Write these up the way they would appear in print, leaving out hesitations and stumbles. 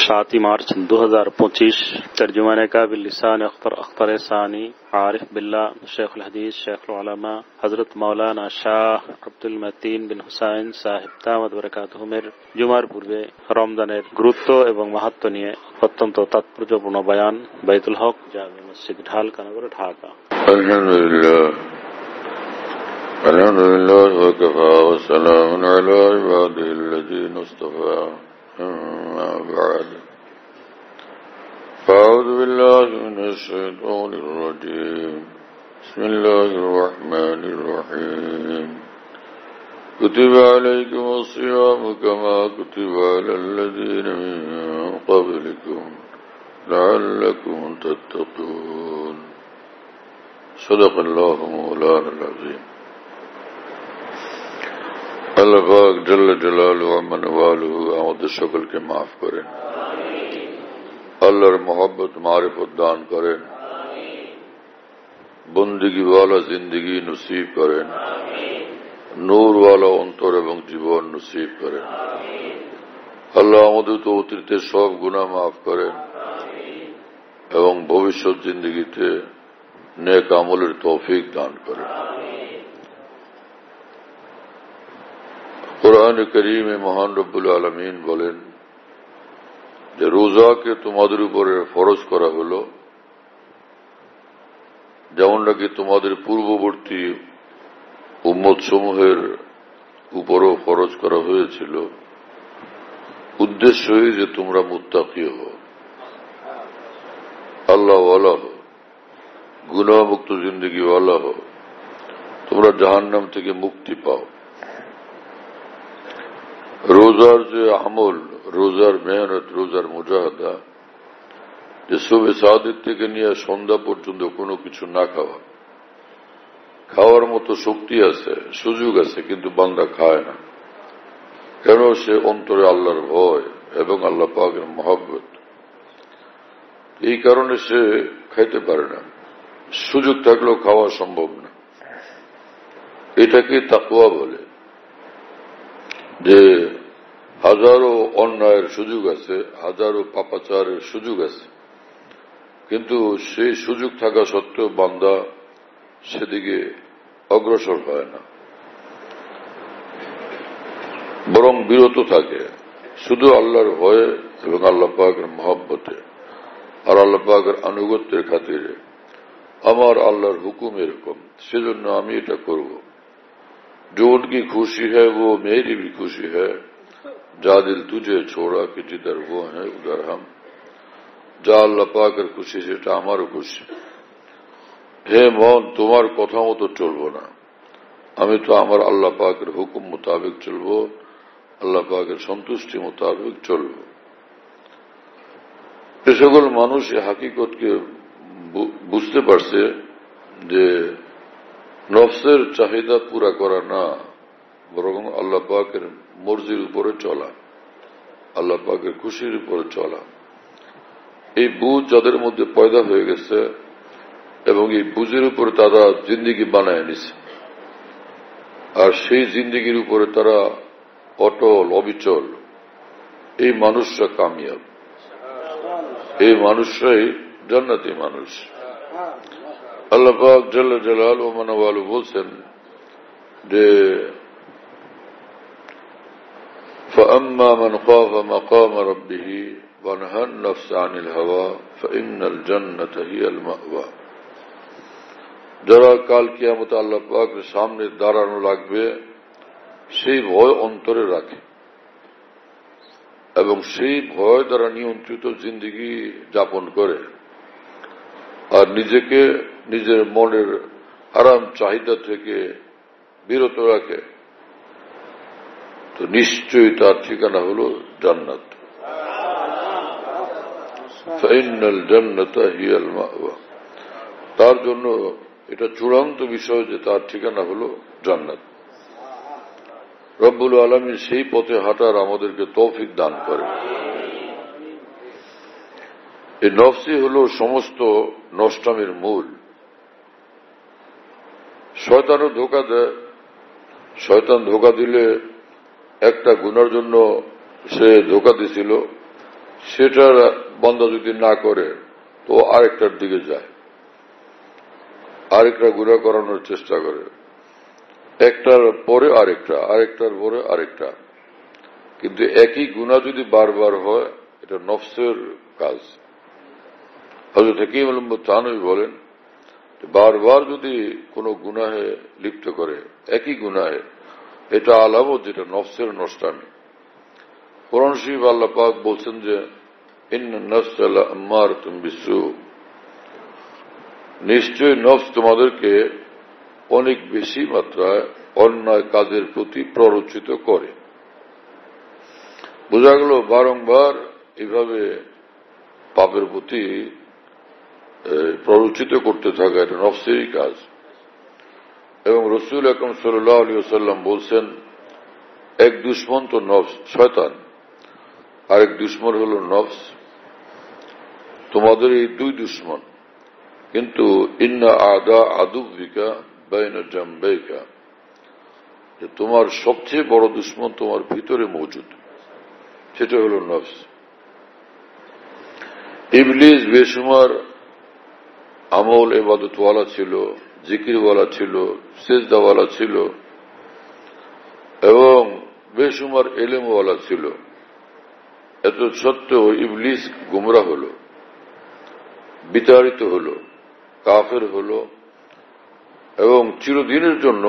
7 मार्च 2025 तर्जुमान काबिल लिसान अख्तर सानी आरिफ बिल्ला शेख हदीस शेख उलमा हजरत मौलाना शाह আব্দুল মতিন বিন হুসাইন সাহেব দামাত বরকাতুহুমের জুমার পূর্বে রমজানের গুরুত্ব এবং মাহাত্ম্য নিয়ে অত্যন্ত তাৎপর্যপূর্ণ বয়ান বাইতুল হক জামে মসজিদ ঢালকানগর ঢাকা। আলহামদুলিল্লাহ ওয়া কাফা ওয়া সালামুন আলা ইবাদিল্লাযিনা ইসতাফা أما بعد فأعوذ بالله من الشيطان الرجيم بسم الله الرحمن الرحيم كتب عليكم الصيام كما كتب على الذين من قبلكم لعلكم تتقون صدق الله مولانا العظيم। আল্লাহ পাক জাল্লা জালালুহু ওয়া মান ওয়ালুহু আমাদের সকলকে মাফ করেন, আল্লাহর মহব্বত মারিফত দান করেন, বন্দেগী ওয়ালা জিন্দেগি নসিব করেন, নূর ওয়ালা অন্তর এবং জীবন নসিব করেন। আল্লাহ আমাদের তো অতীতের সব গুনাহ মাফ করেন এবং ভবিষ্যৎ জিন্দেগিতে নেক আমলের তৌফিক দান করেন। কুরআনে কারীমে মহান রব্বুল আলামিন বলেন যে রোজাকে তোমাদের উপরে ফরজ করা হলো, যেমন নাকি তোমাদের পূর্ববর্তী উম্মত সমূহের উপরও ফরজ করা হয়েছিল। উদ্দেশ্যই যে তোমরা মুত্তাকি হও, আল্লাহ ওয়ালা হও, গুনাহমুক্ত জিন্দেগি ওয়ালা হও, তোমরা জাহান্নাম থেকে মুক্তি পাও। রোজার যে আমল, রোজার মেহনত, রোজার মুজাহাদা, যে সুবে সাদিক থেকে নিয়ে সন্ধ্যা পর্যন্ত কোনো কিছু না খাওয়া, খাওয়ার মতো শক্তি আছে, সুযোগ আছে, কিন্তু বান্দা খায় না। কেন? সে অন্তরে আল্লাহর ভয় এবং আল্লাহ পাকের মহব্বত, এই কারণে সে খাইতে পারে না। সুযোগ থাকলেও খাওয়া সম্ভব না। এটাকে তাকওয়া বলে, যে হাজারো অন্যায়ের সুযোগ আছে, হাজারো পাপাচারের সুযোগ আছে, কিন্তু সেই সুযোগ থাকা সত্ত্বেও বান্দা সেদিকে অগ্রসর হয় না, বরং বিরত থাকে শুধু আল্লাহর ভয়ে এবং আল্লাহ পাকের মহব্বতে আর আল্লাহ পাকের আনুগত্যের খাতিরে। আমার আল্লাহর হুকুম এরকম, সেজন্য আমি এটা করব। जो उनकी खुशी है वो मेरी भी खुशी है, जा दिल तुझे छोड़ा कि जिधर वो है उधर हम, যা আল্লাহ পাকের খুশি সেটা আমারও খুশি। হে মন, তোমার কথা মতো চলবো না, আমি তো আমার আল্লাহ পাকের হুকুম মোতাবেক চলবো, আল্লাহ পাকের সন্তুষ্টি মোতাবেক চলবো। এ সকল মানুষ এই হাকিকতকে বুঝতে পারছে যে নফসের চাহিদা পুরা করা না, বরং আল্লাহ পাকের মর্জির উপরে চলা, আল্লাহ পাকের খুশির উপরে চলা। এই বুঝ যাদের মধ্যে পয়দা হয়ে গেছে এবং এই বুঝের উপরে তারা জিন্দিগি বানায় নিছে, আর সেই জিন্দিগির উপরে তারা অটল অবিচল, এই মানুষরা কামিয়াব, এই মানুষরাই জান্নাতি মানুষ। আল্লাহ পাক জাল্লা জালালুহু ওয়া মানওয়ালু বলছেন যে فأما من خاف مقام ربه ونهى النفس عن الهوى فإن الجنة هي المأوى। যারা কাল কিয়ামতে আল্লাহ পাকের সামনে দাঁড়ানো লাগবে সেই ভয় অন্তরে রাখে এবং সেই ভয় দ্বারা নিয়ন্ত্রিত জিন্দেগি যাপন করে আর নিজেকে নিজের মনের আরাম চাহিদা থেকে বিরত রাখে, তো নিশ্চয়ই তার ঠিকানা হল জান্নাত। ফাইনাল জান্নাতা হিয়াল মাওয়া। তার জন্য এটা চূড়ান্ত বিষয় যে তার ঠিকানা হল জান্নাত। রব্বুল আলামিন সেই পথে হাঁটার আমাদেরকে তৌফিক দান করে। এই নফসই হল সমস্ত নষ্টামির মূল। শয়তানও ধোঁকা দেয়। শয়তান ধোঁকা দিলে একটা গুনার জন্য সে ধোঁকা দিছিল, সেটার বান্দা যদি না করে তো আরেকটার দিকে যায়, আরেকটা গুনাহ করানোর চেষ্টা করে, একটার পরে আরেকটা, আরেকটার পরে আরেকটা। কিন্তু একই গুনাহ যদি বারবার হয় এটা নফসের কাজ। হযরত হাকিম আল-মুতানাবী বলেন, বারবার যদি কোনো গুনাহে লিপ্ত করে একই গুনাহে, এটা আলামত যেটা নফসের নষ্টামি। কোরআন শরীফ আল্লাহ পাক বলছেন যে ইন্নান নাফসা লাআম্মারাতুম বিসসু, নিশ্চয় নফস তোমাদেরকে অনেক বেশি মাত্রায় অন্যায় কাজের প্রতি প্ররোচিত করে। বোঝা গেল বারংবার এইভাবে পাপের প্রতি প্ররোচিত করতে থাকা এটা নফসেরই কাজ। এবং রাসূল আকরাম সাল্লাল্লাহু আলাইহি ওয়াসাল্লাম বলছেন, এক দুশমন তো নফস শয়তান, আরেক দুশমন হল নফস। তোমাদের এই দুই দুশমন, কিন্তু ইন্না আদা আদুবিকা বাইনা জামবাইকা, যে তোমার সবচেয়ে বড় দুশমন তোমার ভিতরে মজুদ, সেটা হল নফস। ইবলিস বেশুমার আমল ইবাদতওয়ালা ছিল, জিকিরওয়ালা ছিল, সিজদাওয়ালা ছিল এবং বেশুমার ইলমওয়ালা ছিল। এত সত্ত্বেও ইবলিস গুমরাহ হল, বিতাড়িত হল, কাফের হল এবং চিরদিনের জন্য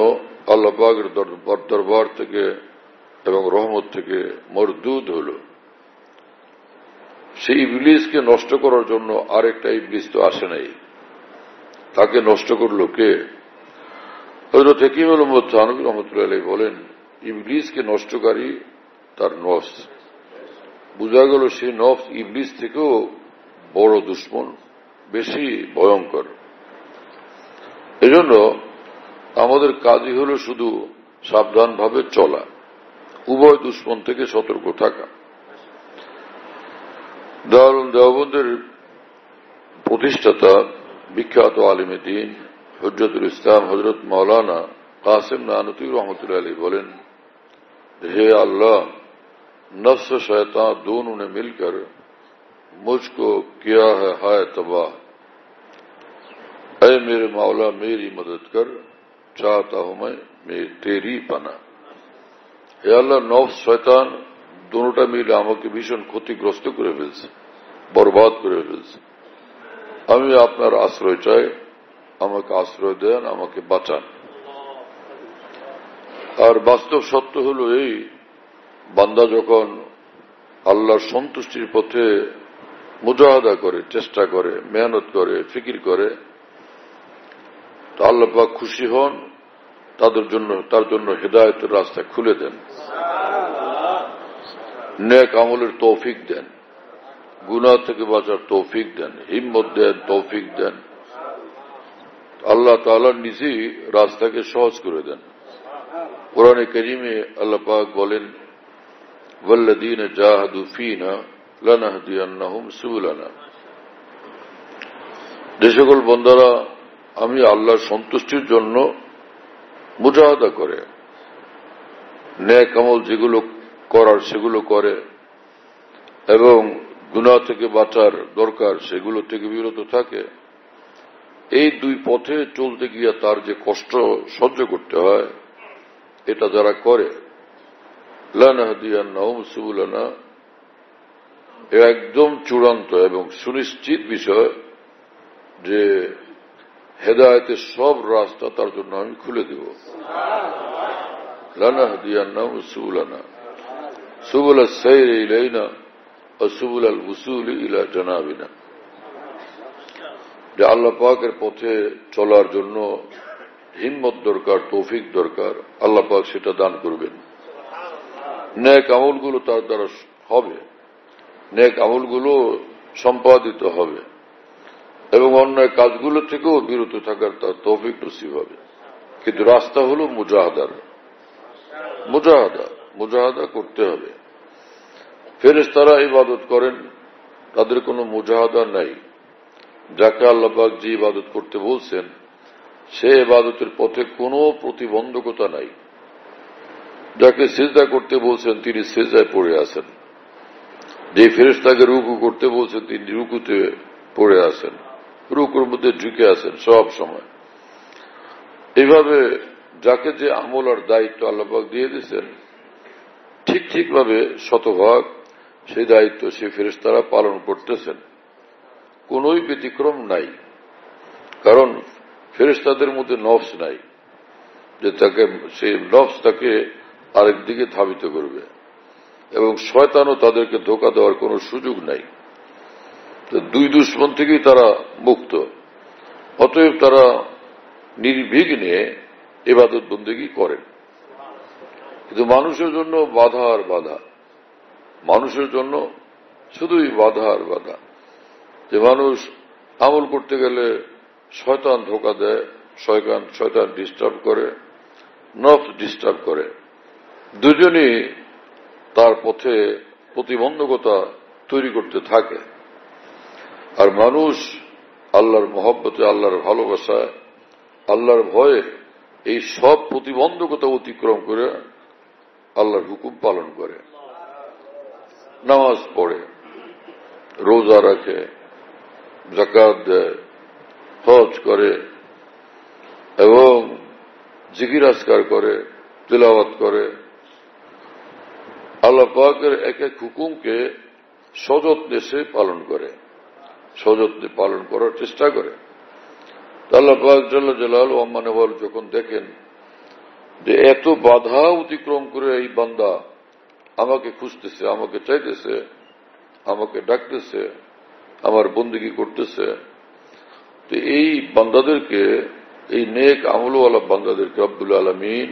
আল্লাহ পাকের দরবার থেকে এবং রহমত থেকে মরদুদ হল। সেই ইবলিসকে নষ্ট করার জন্য আরেকটা ইবলিস তো আসে নাই, তাকে নষ্ট করল কে? হযরত হাকিম আল-মুতানাবী রাহমাতুল্লাহি আলাইহি বলেন, ইবলিসকে নষ্টকারী তার নফস। বোঝা গেল সেই নফস ইবলিস থেকেও বড় দুশমন, বেশি ভয়ঙ্কর। এজন্য আমাদের কাজই হল শুধু সাবধানভাবে চলা, উভয় দুশমন থেকে সতর্ক থাকা। দারুল দেওবন্দের প্রতিষ্ঠাতা বিখ্যাত আলিমে দ্বীন হুজ্জতুল ইসলাম হযরত মাওলানা কাসিম নানুতুবী রাহমাতুল্লাহি আলাইহি বলেন, हे अल्लाह, नफ्स शैतान दोनों ने मिलकर मुझको किया है हाय तबाह, ऐ मेरे मौला मेरी मदद कर, चाहता हूं मैं तेरी पना। हे अल्लाह, नफ्स शैतान दोनोটা মিলে আমাকে ভীষণ ক্ষতিগ্রস্ত করে ফেলছে, বরবাদ করে ফেলছে। আমি আপনার আশ্রয় চাই, আমাকে আশ্রয় দেন, আমাকে বাঁচান। আর বাস্তব সত্য হল এই, বান্দা যখন আল্লাহর সন্তুষ্টির পথে মুজাহাদা করে, চেষ্টা করে, মেহনত করে, ফিকির করে, তো আল্লাহ পাক খুশি হন, তার জন্য হেদায়েতের রাস্তা খুলে দেন, নেক আমলের তৌফিক দেন, গুনাহ থেকে বাঁচার তৌফিক দেন, হিম্মত দেন, তৌফিক দেন। আল্লাহ তাআলা নিজেই রাস্তাকে সহজ করে দেন। কোরআনে কারীমে আল্লাহ পাক বলেন, ওয়াল্লাযীনা জাহাদু ফীনা লানাহদিয়ান্নাহুম সুবুলানা, যে সকল বান্দারা আমি আল্লাহর সন্তুষ্টির জন্য মুজাহাদা করে, নেক আমল যেগুলো করার সেগুলো করে এবং গুনাহ থেকে বাঁচার দরকার সেগুলো থেকে বিরত থাকে, এই দুই পথে চলতে গিয়ে তার যে কষ্ট সহ্য করতে হয়, এটা যারা করে, লানাহদিয়ান্নাহুম সুবুলানা, একদম চূড়ান্ত এবং সুনিশ্চিত বিষয় যে হেদায়েতের সব রাস্তা তার জন্য আমি খুলে দেব। লানাহদিয়ান্নাহুম সুবুলানা সুবুলাস সাইরি ইলাইনা ওয়া সুবুলাল উসুলি ইলা জানাবিনা, যে আল্লাহ পাকের পথে চলার জন্য হিম্মত দরকার, তৌফিক দরকার, আল্লাহ পাক সেটা দান করবেন। নেক আমলগুলো তার দ্বারা হবে, নেক আমলগুলো সম্পাদিত হবে এবং অন্যায় কাজগুলো থেকেও বিরত থাকার তার তৌফিক নসিব হবে। কিন্তু রাস্তা হল মুজাহাদার, মুজাহাদা করতে হবে। ফেরেশতারা ইবাদত করেন, তাদের কোনো মুজাহাদা নাই। যাকে আল্লাহ পাক যে ইবাদত করতে বলছেন সে ইবাদতের পথে কোনো প্রতিবন্ধকতা নাই। যাকে সিজদা করতে বলছেন তিনি সিজদায় পড়ে আছেন, যে ফেরেশতাকে রুকু করতে বলছেন তিনি রুকুতে পড়ে আছেন, রুকুর মধ্যে ঝুঁকে আছেন সব সময়। এইভাবে যাকে যে আমল আর দায়িত্ব আল্লাহ পাক দিয়ে দিয়েছেন ঠিকভাবে শতভাগ সেই দায়িত্ব সেই ফেরেশতারা পালন করতেছেন, কোনই ব্যতিক্রম নাই। কারণ ফেরেশতাদের মধ্যে নফস নাই যে তাকে সেই নফস তাকে আরেকদিকে ধাবিত করবে, এবং শয়তানও তাদেরকে ধোঁকা দেওয়ার কোনো সুযোগ নাই। দুই দুশ্মন থেকেই তারা মুক্ত, অতএব তারা নির্বিঘ্নে ইবাদত বন্দেগী করেন। কিন্তু মানুষের জন্য বাধা আর বাধা, মানুষের জন্য শুধুই বাধা আর বাধা। যে মানুষ আমল করতে গেলে শয়তান ধোঁকা দেয়, শয়তান ডিস্টার্ব করে, নফস ডিস্টার্ব করে, দুজনই তার পথে প্রতিবন্ধকতা তৈরি করতে থাকে। আর মানুষ আল্লাহর মহব্বতে, আল্লাহর ভালোবাসায়, আল্লাহর ভয়ে এই সব প্রতিবন্ধকতা অতিক্রম করে আল্লাহর হুকুম পালন করে, নামাজ পড়ে, রোজা রাখে, যাকাত দেয়, হজ করে এবং জিকির আজকার করে, তিলাওয়াত করে। আল্লাহ পাকের এক এক হুকুমকে সযত্নে সে পালন করে, সযত্নে পালন করার চেষ্টা করে। আল্লাহ পাক জাল্লা জালালুহু আম্মা নেওয়াল যখন দেখেন যে এত বাধা অতিক্রম করে এই বান্দা আমাকে খুঁজতেছে, আমাকে চাইতেছে, আমাকে ডাকতেছে, আমার বন্দেগী করতেছে, তো এই বান্দাদেরকে, এই নেক আমলওয়ালা বান্দাদেরকে রব্বুল আলামিন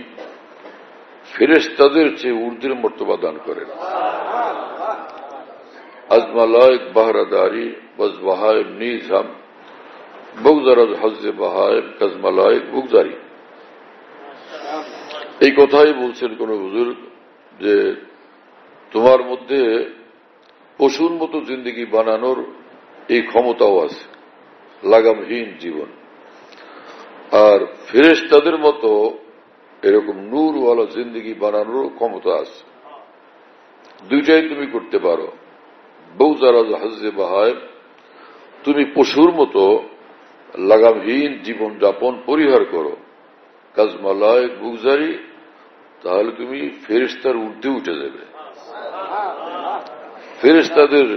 ফেরেশতাদের চেয়ে ঊর্ধ্বের মর্তবা দান করেন। আজ মালায়েক বাহরাদারি ওয়াজ বাহায়েব নিজাম বগজারাজ হজ্জে বাহায়েব কাজ মালায়েক বুগজারি। এই কথাই বলছেন কোন হুজুর যে তোমার মধ্যে পশুর মতো জিন্দগি বানানোর এই ক্ষমতাও আছে, লাগামহীন জীবন, আর ফেরেশতাদের মতো এরকম নূরওয়ালা জিন্দগি বানানোর ক্ষমতা আছে। দুইটাই তুমি করতে পারো। বৌজারাজ হজ্জে বাহায়েব, তুমি পশুর মতো লাগামহীন জীবন যাপন পরিহার করো, কাজ মালায়েক বুগজারি, তাহলে তুমি ফেরেশতার ঊর্ধ্বে উঠে যাবে। ফেরেশতাদের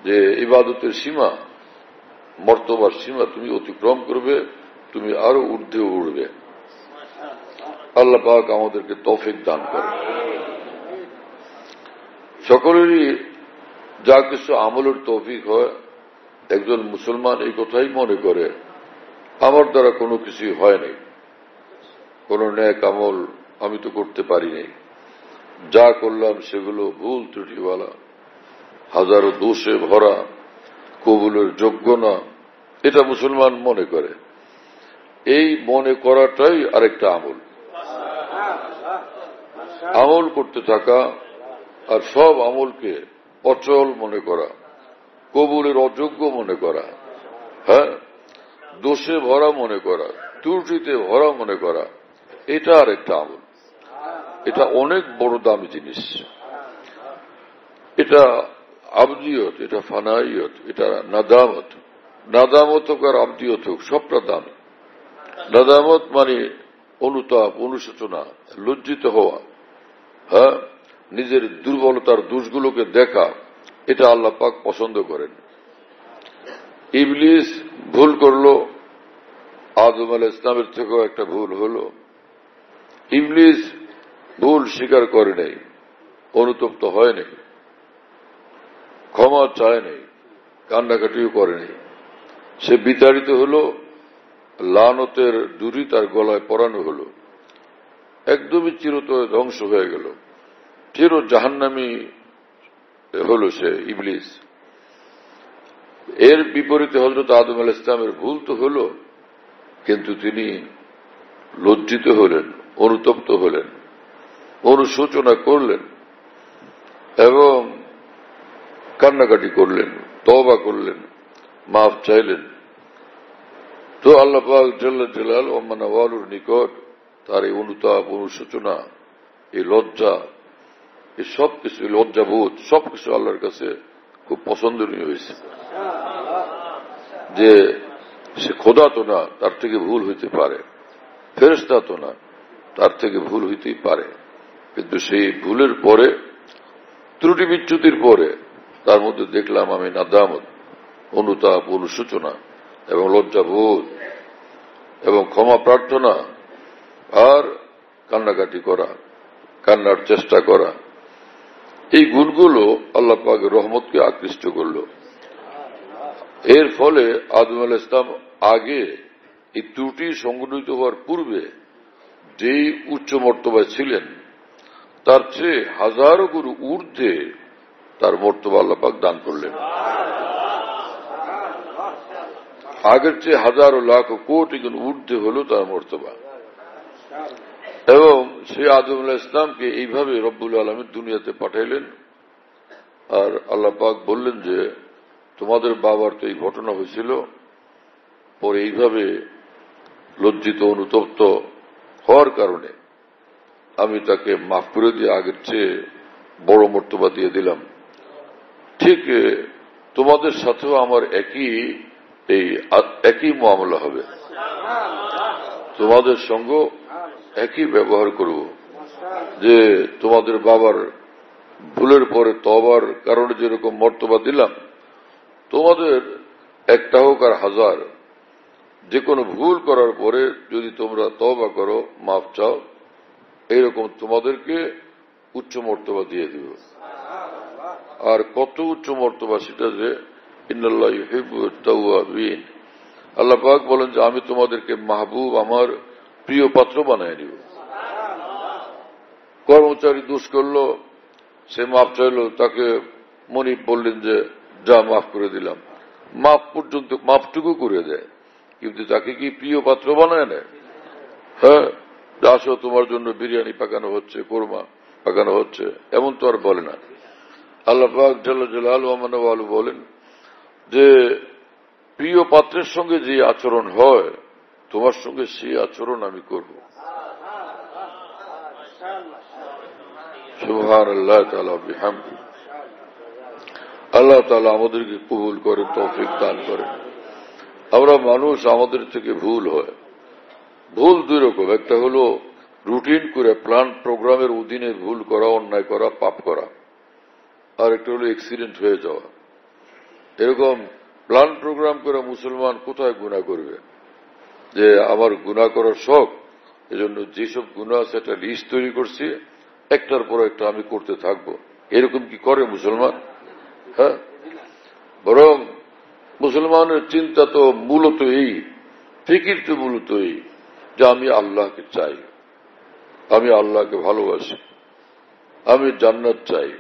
যে ইবাদতের সীমা, মর্তবার সীমা তুমি অতিক্রম করবে, তুমি আরো ঊর্ধ্বে উঠবে। আল্লাহ পাক আমাদেরকে তৌফিক দান করে। সকলেরই যা কিছু আমলের তৌফিক হয়, একজন মুসলমান এই কথাই মনে করে আমার দ্বারা কোনো কিছুই হয় নাই, কোন নেক আমল আমি তো করতে পারি নাই, যা করলাম সেগুলো ভুল ত্রুটিওয়ালা, হাজারো দোষে ভরা, কবুলের যোগ্য না, এটা মুসলমান মনে করে। এই মনে করাটাই আরেকটা আমল। আমল করতে থাকা আর সব আমলকে অচল মনে করা, কবুলের অযোগ্য মনে করা, হ্যাঁ, দোষে ভরা মনে করা, ত্রুটিতে ভরা মনে করা, এটা আরেকটা আমল। এটা অনেক বড় দামি জিনিস। এটা আবদিয়ত, এটা ফানাইয়ত, এটা নাদামত। নাদামত হোক আর আবদিয়ত হোক, সবটা দামি। নাদামত মানে অনুতাপ, অনুশোচনা, লজ্জিত হওয়া, হ্যাঁ, নিজের দুর্বলতার দোষগুলোকে দেখা, এটা আল্লাহ পাক পছন্দ করেন। ইবলিস ভুল করলো, আদম আলাইহিস সালামের থেকেও একটা ভুল হলো। ইবলিস ভুল স্বীকার করে নাই, অনুতপ্ত হয় নাই, ক্ষমা চায় নাই, কান্নাকাটিও করে নাই। সে বিতাড়িত হলো, লানতের দড়ি তার গলায় পরানো হলো, একদমই চিরতরে ধ্বংস হয়ে গেল, চির জাহান্নামী হলো সে ইবলিস। এর বিপরীতে হযরত আদম আলাইহিস সালামের ভুল তো হলো, কিন্তু তিনি লজ্জিত হলেন, অনুতপ্ত হলেন, অনুশোচনা করলেন এবং কান্নাকাটি করলেন, তওবা করলেন, মাফ চাইলেন। তো আল্লাহ পাক জাল্লা জালালুহু ওয়া মানাওয়ালুর নিকট তার এই অনুতাপ, অনুশোচনা, এই লজ্জা, এই সবকিছু, লজ্জাবোধ সবকিছু আল্লাহর কাছে খুব পছন্দনীয় হয়েছে, যে সে খোদা তো না, তার থেকে ভুল হইতে পারে, ফেরেশতা তো না, তার থেকে ভুল হইতেই পারে, কিন্তু সেই ভুলের পরে, ত্রুটি বিচ্যুতির পরে তার মধ্যে দেখলাম আমি নাদামত, অনুতাপ, অনুশোচনা এবং লজ্জাবোধ এবং ক্ষমা প্রার্থনা আর কান্নাকাটি করা, কান্নার চেষ্টা করা, এই গুণগুলো আল্লাহ পাকের রহমতকে আকৃষ্ট করল। এর ফলে আদম আলাইহিস সালাম আগে এই ত্রুটি সংঘটিত হওয়ার পূর্বে যেই উচ্চ মর্তবায় ছিলেন তার চেয়ে হাজারো গুরু ঊর্ধ্বে তার মর্তবা আল্লাহ পাক দান করলেন। আগের চেয়ে হাজারো লাখ কোটি গুণ ঊর্ধ্বে হল তার মর্তবা। এবং সেই আদম আলাইহিস সালামকে এইভাবে রব্বুল আলামিন দুনিয়াতে পাঠাইলেন। আর আল্লাহ পাক বললেন যে তোমাদের বাবার তো এই ঘটনা হয়েছিল, পরে এইভাবে লজ্জিত অনুতপ্ত হওয়ার কারণে আমি তাকে মাফ করে দিয়ে আগের চেয়ে বড় মর্তবা দিয়ে দিলাম। ঠিক তোমাদের সাথেও আমার একই মামলা হবে, তোমাদের সঙ্গে একই ব্যবহার করব, যে তোমাদের বাবার ভুলের পরে তওবার কারণে যেরকম মর্তবা দিলাম, তোমাদের একটা হোক আর হাজার, যে কোনো ভুল করার পরে যদি তোমরা তওবা করো, মাফ চাও, এইরকম তোমাদেরকে উচ্চ মর্তবা দিয়ে দিব। আর কত উচ্চ মর্তবা সেটা যে ইন্নাল্লাহু ইউহিব্বুত তাওয়াবিন, আল্লাহ পাক বলেন যে আমি তোমাদেরকে মাহবুব, আমার প্রিয় পাত্র বানায় নিব। কর্মচারী দোষ করলো, সে মাফ চাইলো, তাকে মনিব বললেন যে যা মাফ করে দিলাম, মাফ পর্যন্ত মাফটুকু করে দেয়, কিন্তু তাকে কি প্রিয় পাত্র বানায় নেয়? হ্যাঁ, আসো তোমার জন্য বিরিয়ানি পাকানো হচ্ছে, কোরমা পাকানো হচ্ছে, এমন তো আর বলে না। আল্লাহ পাক জাল্লা জালালুহু ওয়া মানওয়ালু বলেন যে প্রিয় পাত্রের সঙ্গে যে আচরণ হয় তোমার সঙ্গে সেই আচরণ আমি করব। সুবহানাল্লাহ তাআলা বিহামদি। আল্লাহ তাআলা আমাদেরকে কবুল করে, তৌফিক দান করে। আমরা মানুষ, আমাদের থেকে ভুল হয়। ভুল দুই রকম, একটা হলো রুটিন করে প্ল্যান প্রোগ্রামের অধীনে ভুল করা, অন্যায় করা, পাপ করা, আর একটা হলো অ্যাক্সিডেন্ট হয়ে যাওয়া। এরকম প্ল্যান প্রোগ্রাম করে মুসলমান কোথায় গুনাহ করবে? যে আমার গুনাহ করার শখ, এজন্য যেসব গুনাহ আছে একটা লিস্ট তৈরি করছি, একটার পর একটা আমি করতে থাকবো। এরকম কি করে মুসলমান? হ্যাঁ, বরং মুসলমানের চিন্তা তো মূলত এই, ফিকির তো মূলত এই যে আমি আল্লাহকে চাই, আমি আল্লাহকে ভালোবাসি, আমি জান্নাত চাই,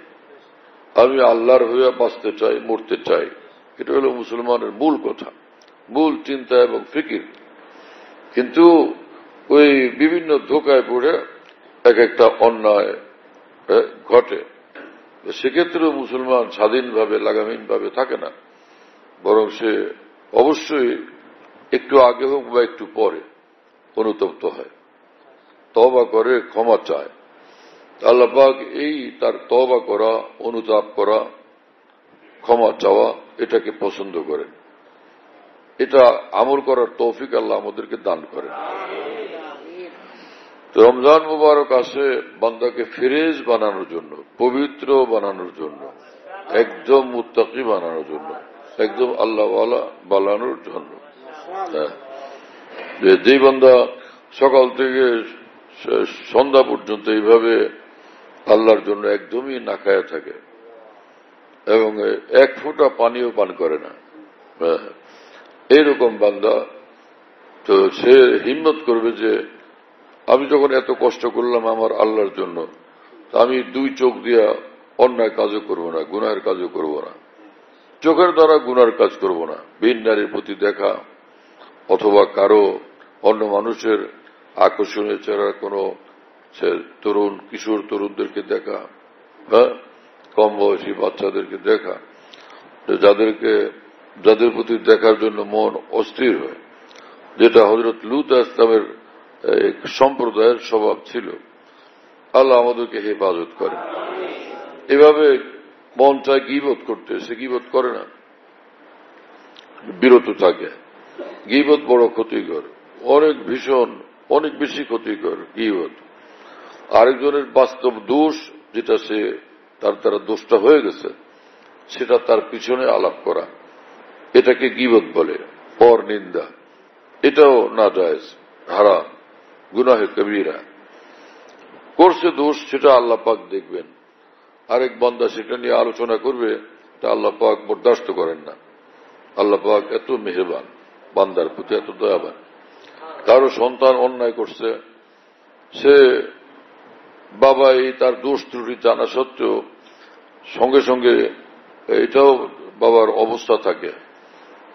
আমি আল্লাহর হয়ে বাঁচতে চাই, মরতে চাই। এটা হলো মুসলমানের মূল কথা, মূল চিন্তা এবং ফিকির। কিন্তু ওই বিভিন্ন ধোকায় পড়ে এক একটা অন্যায় ঘটে। সেক্ষেত্রেও মুসলমান স্বাধীনভাবে, লাগামহীনভাবে থাকে না, বরং সে অবশ্যই একটু আগে হোক বা একটু পরে অনুতপ্ত হয়, তওবা করে, ক্ষমা চায়। আল্লাহ পাক এই তার তওবা করা, অনুতাপ করা, ক্ষমা চাওয়া, এটাকে পছন্দ করেন। এটা আমল করার তৌফিক আল্লাহ আমাদেরকে দান করেন। রমজান মুবারক আসে বান্দাকে ফিরেজ বানানোর জন্য, পবিত্র বানানোর জন্য, একদম মুত্তাকি বানানোর জন্য, একদম আল্লাহওয়ালা বানানোর জন্য। যে বান্দা সকাল থেকে সন্ধ্যা পর্যন্ত এইভাবে আল্লাহর জন্য একদমই না খায়া থাকে এবং এক ফোঁটা পানিও পান করে না, এইরকম বান্দা, তো সে হিম্মত করবে যে আমি যখন এত কষ্ট করলাম আমার আল্লাহর জন্য, আমি দুই চোখ দিয়া অন্যায় কাজও করব না, গুনাহের কাজও করব না, চোখের দ্বারা গুনার কাজ করব না, ভিন নারীর প্রতি দেখা অথবা কারো অন্য মানুষের আকর্ষণীয় চেহারা কোনো তরুণ, কিশোর তরুণদেরকে দেখা, হ্যাঁ, কম বয়সী বাচ্চাদেরকে দেখা, যাদের প্রতি দেখার জন্য মন অস্থির হয়, যেটা হযরত লূত ইসলামের সম্প্রদায়ের স্বভাব ছিল। আল্লাহ আমাদেরকে হেফাজত করেন। এভাবে মন চায় গীবত করতে, সে গীবত করে না, বিরত থাকে। গীবত বড় ক্ষতিকর, অনেক ভীষণ, অনেক বেশি ক্ষতিকর গীবত। আরেকজনের বাস্তব দোষ যেটা সে তার দ্বারা দোষটা হয়ে গেছে সেটা তার পিছনে আলাপ করা, এটাকে গীবত বলে, পর নিন্দা। এটাও না জায়েজ, হারাম, গুনাহে কবিরা। করছে দোষ, সেটা আল্লাহ পাক দেখবেন। আরেক বান্দা সেটা নিয়ে আলোচনা করবে, তা আল্লাহ পাক বরদাস্ত করেন না। আল্লাহ পাক এত মেহেরবান, বান্দার প্রতি এত দয়াবান। কারো সন্তান অন্যায় করছে, সে বাবা এই তার দোষ ত্রুটি জানা সত্ত্বেও সঙ্গে সঙ্গে এটাও বাবার অবস্থা থাকে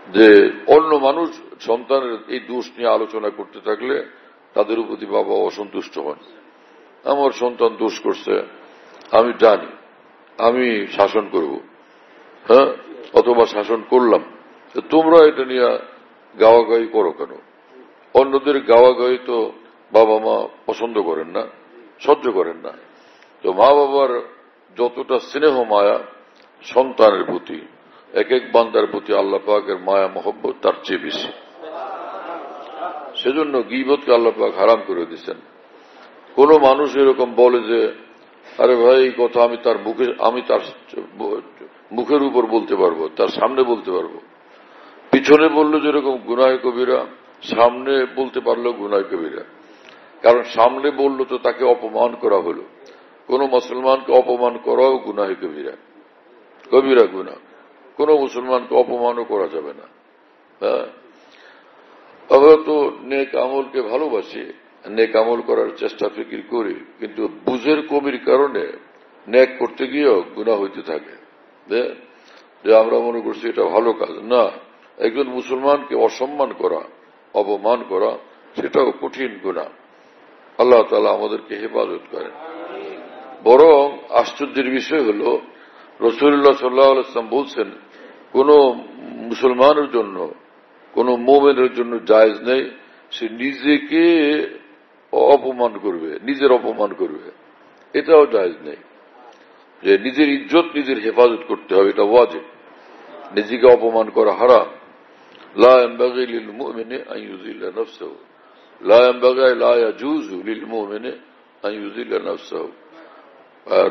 যে অন্য মানুষ সন্তানের এই দোষ নিয়ে আলোচনা করতে থাকলে তাদের প্রতি বাবা অসন্তুষ্ট হন। আমার সন্তান দোষ করছে, আমি জানি, আমি শাসন করব, হ্যাঁ, অথবা শাসন করলাম, তোমরা এটা নিয়ে গাওয়াগাই করো কেন? অন্যদের গাওয়াগাই তো বাবা মা পছন্দ করেন না, সহ্য করেন না। তো মা বাবার যতটা স্নেহ মায়া সন্তানের প্রতি, এক এক বান্দার প্রতি আল্লাহ পাকের মায়া মহব্বত তার চেয়ে বেশি। সেজন্য গীবতকে আল্লাহ পাক হারাম করে দিচ্ছেন। কোন মানুষ এরকম বলে যে আরে ভাই এই কথা আমি তার মুখের উপর বলতে পারবো, তার সামনে বলতে পারবো। পিছনে বললো যেরকম গুনাহে কবিরা, সামনে বলতে পারলো গুনাহে কবিরা। কারণ সামনে বললো তো তাকে অপমান করা হলো। কোন মুসলমানকে অপমান করাও গুনাহে কবিরা, কবিরা গুনাহ। কোন মুসলমানকে অপমানও করা যাবে না। হ্যাঁ, আমরা তো নেক আমলকে ভালোবাসি, নেক আমল করার চেষ্টা ফিকির করি, কিন্তু বুঝের কমির কারণে নেক করতে গিয়েও গুনাহ হইতে থাকে। যে আমরা মনে করছি এটা ভালো কাজ না। একজন মুসলমানকে অসম্মান করা, অপমান করা, সেটাও কঠিন গুনাহ। আল্লাহ তাআলা আমাদেরকে হেফাজত করেন। বরং আশ্চর্যের বিষয় হল রাসূলুল্লাহ সাল্লাল্লাহু আলাইহি ওয়াসাল্লাম বলছেন, কোন মুসলমানের জন্য, কোন মুমিনের জন্য জায়েজ নেই সে নিজেকে অপমান করবে, নিজের অপমান করবে, এটাও জায়েজ নেই। যে নিজের ইজ্জত নিজের হেফাজত করতে হবে, এটা ওয়াজিব। নিজেকে অপমান করা হারাম। লা ইয়ানবাগি লিল মুমিনি আন ইউযিল্লা নাফসাহু, লা ইয়ানবাগি লা ইয়াজুযু লিল মুমিনি আন ইউযিল্লা নাফসাহু।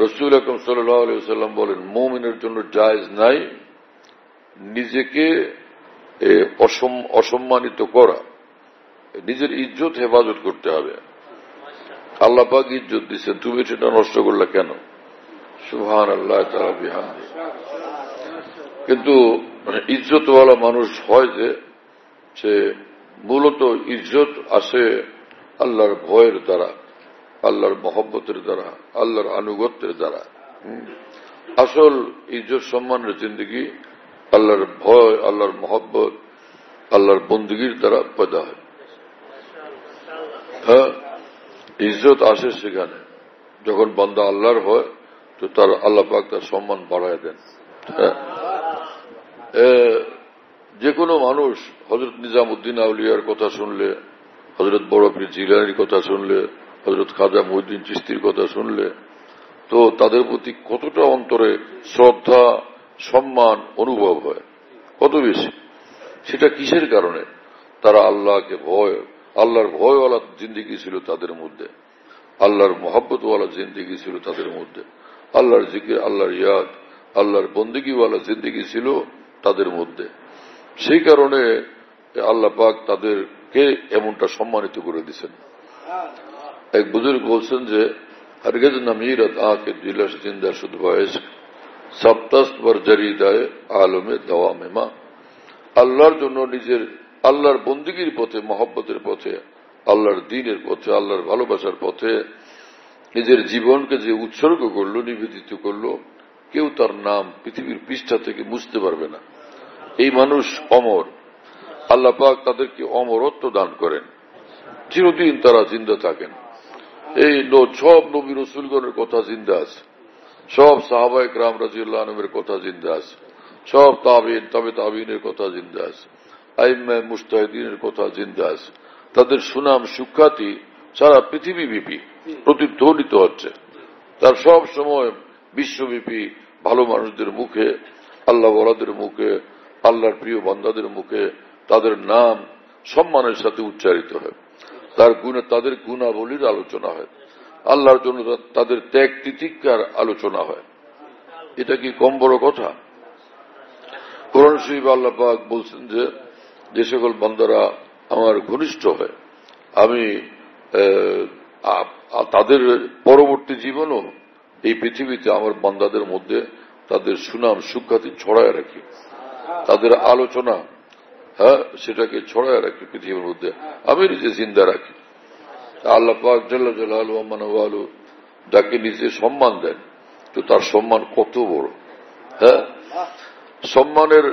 রাসূল আকরাম সাল্লাল্লাহু আলাইহি ওয়াসাল্লাম বলেন, মুমিনের জন্য জায়েজ নাই নিজেকে অসম্মানিত করা, নিজের ইজ্জত হেফাজত করতে হবে। আল্লাহ পাক ইজ্জত দিচ্ছেন, তুমি সেটা নষ্ট করলে কেন? সুবহানাল্লাহ তাআলা বিহামদি। কিন্তু ইজ্জতওয়ালা মানুষ হয় যে সে মূলত ইজ্জত আসে আল্লাহর ভয়ের দ্বারা, আল্লাহর মহব্বতের দ্বারা, আল্লাহর আনুগত্যের দ্বারা। আসল ইজ্জত সম্মানের জিন্দগি আল্লাহর ভয়, আল্লাহর মহব্বত, আল্লাহর বন্দগির দ্বারা পয়দা হয়। হ্যাঁ, ইজ্জত আসে সেখানে যখন বান্দা আল্লাহর হয়, তো তার আল্লাহ পাক তার সম্মান বাড়ায় দেন। যে কোনো মানুষ হযরত নিজামউদ্দিন আউলিয়ার কথা শুনলে, হযরত বড় পীর জিলানীর কথা শুনলে, হযরত খাজা মুঈনুদ্দিন চিশতির কথা শুনলে, তো তাদের প্রতি কতটা অন্তরে শ্রদ্ধা, সম্মান অনুভব হয়, কত বেশি। সেটা কিসের কারণে? তারা আল্লাহকে ভয়, আল্লাহর ভয়ওয়ালা জিন্দেগি ছিল তাদের মধ্যে, আল্লাহর মহব্বতওয়ালা জিন্দেগি ছিল তাদের মধ্যে, আল্লাহর জিকির, আল্লাহর ইয়াদ, আল্লাহর বন্দেগীওয়ালা জিন্দেগি ছিল তাদের মধ্যে। সেই কারণে আল্লাহ পাক তাদেরকে এমনটা সম্মানিত করে দিচ্ছেন। এক বুজুর্গ বলছেন যে হরগিজ নমিরত আঁকে দিলশ জিন্দা শুধ বয়স সপ্তস্ত বর জরিদায় আলমে দওয়ামে মা। আল্লাহর জন্য নিজের, আল্লাহর বন্দেগীর পথে, মহব্বতের পথে, আল্লাহর দ্বীনের পথে, আল্লাহর ভালোবাসার পথে নিজের জীবনকে যে উৎসর্গ করলো, নিবেদিত করলো, কেউ তার নাম পৃথিবীর পৃষ্ঠা থেকে মুছতে পারবে না। এই মানুষ অমর। আল্লাহ পাক তাদেরকে অমরত্ব দান করেন, চিরদিন তারা জিন্দা থাকেন। এই সব নবী রাসূলগণের কথা জিন্দা আছে, সব সাহাবায়ে কেরাম রাদিয়াল্লাহু আনহুমের কথা জিন্দা আছে, সব তাবিঈন, তবে তাবিঈনের কথা জিন্দা আছে, আইম্মায়ে মুজতাহিদিনের কথা জিন্দা আছে। তাদের সুনাম সুখ্যাতি সারা পৃথিবীব্যাপী প্রতিধ্বনিত হচ্ছে। তার সব সময় বিশ্বব্যাপী ভালো মানুষদের মুখে, আল্লাহ ওয়ালাদের মুখে, আল্লাহর প্রিয় বান্দাদের মুখে তাদের নাম সম্মানের সাথে উচ্চারিত হয়, তাদের গুণাবলীর আলোচনা হয়, আল্লাহর জন্য তাদের ত্যাগ তিতিক্ষার আলোচনা হয়। এটা কি কম বড় কথা? কোরআন শরীফে আল্লাহ পাক বলছেন যে সকল বান্দারা আমার ঘনিষ্ঠ হয়, আমি তাদের পরবর্তী জীবনও এই পৃথিবীতে আমার বান্দাদের মধ্যে তাদের সুনাম সুখ্যাতি ছড়ায় রাখি, তাদের আলোচনা সেটাকে ছড়ায় রাখি পৃথিবীর মধ্যে, আমি নিজে জিন্দা রাখি। আল্লাহ পাক জাল্লা জালালুহু ওয়া মানওয়ালু যাকে নিজে সম্মান দেন, তো তার সম্মান কত বড়। সম্মানের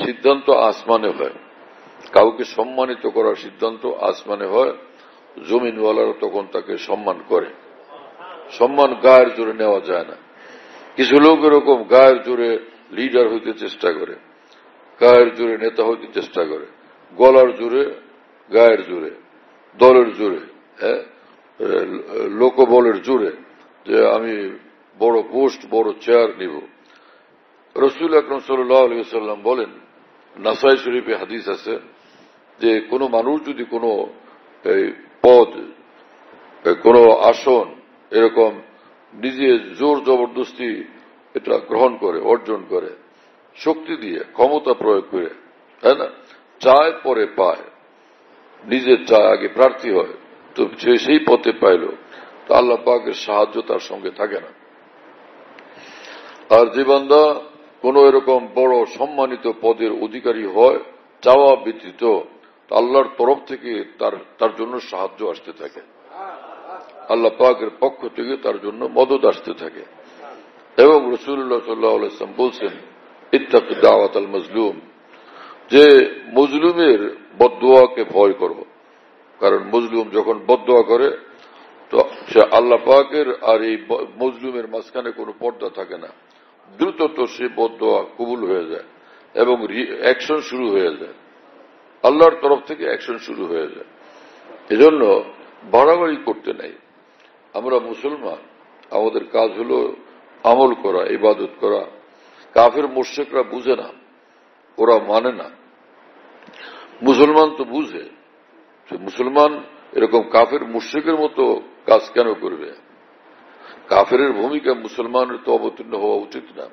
সিদ্ধান্ত আসমানে হয়, কাউকে সম্মানিত করার সিদ্ধান্ত আসমানে হয়, জমিনওয়ালারা তখন তাকে সম্মান করে। সম্মান গায়ের জোরে নেওয়া যায় না। কিছু লোক এরকম গায়ের জোরে লিডার হইতে চেষ্টা করে, গায়ের জোরে নেতা হইতে চেষ্টা করে, গলার জোরে, গায়ের জোরে, দলের জোরে, লোকবলের জোরে, যে আমি বড় পোস্ট, বড় চেয়ার নিব। রাসূল আকরাম সাল্লাল্লাহু আলাইহি ওয়াসাল্লাম বলেন, নাসাই শরীফে হাদিস আছে, যে কোনো মানুষ যদি কোনো পদ, কোনো আসন এরকম নিজে জোর জবরদস্তি এটা গ্রহণ করে, অর্জন করে, শক্তি দিয়ে ক্ষমতা প্রয়োগ করে, তাই না, চায় পরে পায়, নিজে চায় আগে প্রার্থী হয়, তো সে সেই পথে পাইল, তো আল্লাহ পাকের সাহায্য তার সঙ্গে থাকে না। আর যে বান্দা কোন এরকম বড় সম্মানিত পদের অধিকারী হয় চাওয়া ব্যতীত, আল্লাহর তরফ থেকে তার জন্য সাহায্য আসতে থাকে, আল্লাহ পাকের পক্ষ থেকে তার জন্য মদদ আসতে থাকে। এবং রাসূলুল্লাহ সাল্লাল্লাহু আলাইহি ওয়াসাল্লাম বলছেন, ইত্তাকু দাওয়াতাল মাজলুম, যে মজলুমের বদদোয়াকে ভয় করো, কারণ মজলুম যখন বদদোয়া করে তো সে আল্লাহ পাকের আর এই মজলুমের মাঝখানে কোনো পর্দা থাকে না, দ্রুত সে বদদোয়া কবুল হয়ে যায় এবং অ্যাকশন শুরু হয়ে যায়, আল্লাহর তরফ থেকে অ্যাকশন শুরু হয়ে যায়। এজন্য বাড়াবাড়ি করতে নেই। আমরা মুসলমান, আমাদের কাজ হলো আমল করা, ইবাদত করা। কাফের মুশরিকরা বুঝে না, ওরা মানে না। মুসলমান তো বুঝে, মুসলমান এরকম কাফের মুশরিকের মতো কাজ কেন করবে? কাফের ভূমিকা মুসলমানের তো অবতীর্ণ হওয়া উচিত না।